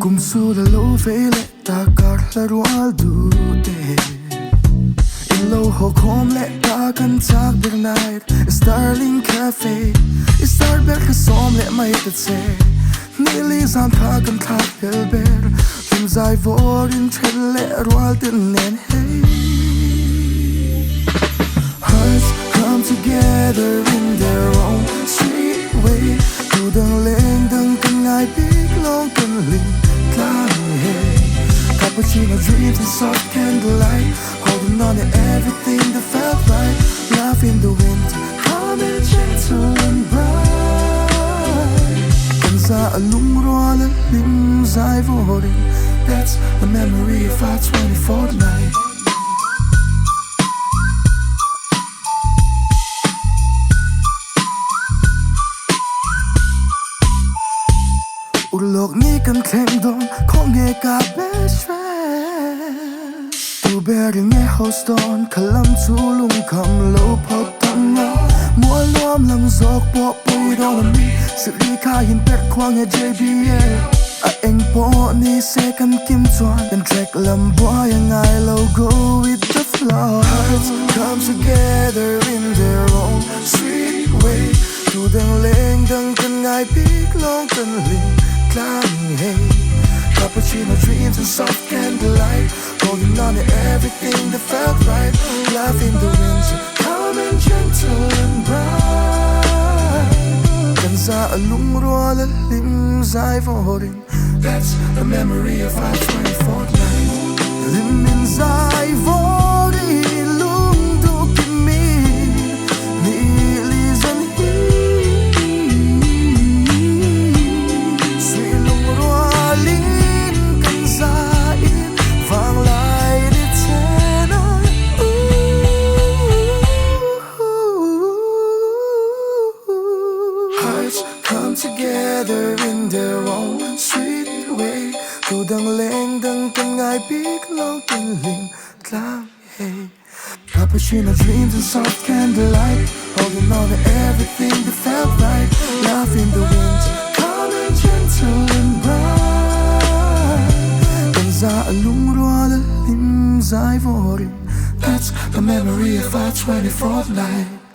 Kumsu la lo vele ta kar la rual du te in lo ho kom le ta kan tak bir night Starling Cafe Star ber ka som le mai ta se Nili zan ta kan tak bel ber Vim zai vor in chen le rual din nen hey Hearts come together in their own sweet way Tu dang leng dang kan ngai big long kan ling hey. Cappuccino dreams and soft candlelight Holding on to everything that felt right Love in the wind, calm and gentle and bright Kan sa alung roa la lim zai vorin That's the memory of our 24th night Ulok ni kan kleng dong Kong nghe ka best friend Tu beri nghe host on Kalam tu lung kam lo pot tang lo Mua luam lam zok po pui dong mi Sự đi ka yin pet kwang nghe JBL A eng po ni se kan kim chuan Dan track lam boy ang I lo go with the flow Hearts come together in their own sweet way Tu dang leng dang kan ngai big long kan ling hey. Cappuccino dreams and soft candlelight Holding on to everything that felt right Love in the winter, calm and gentle and bright Kan sa alung roa la lim zai vorin That's the memory of our 24th night Lim min zai vorin lung du kim min Ni li zan hi Come together in their own sweet way Tu dang leng dang kan ngai big long kan ling tlang hey Cappuccino dreams and soft candlelight Holding on to everything that felt right Love in the wind, calm and gentle and bright Kan za alung roa la lim zai vorin That's the memory of our 24th night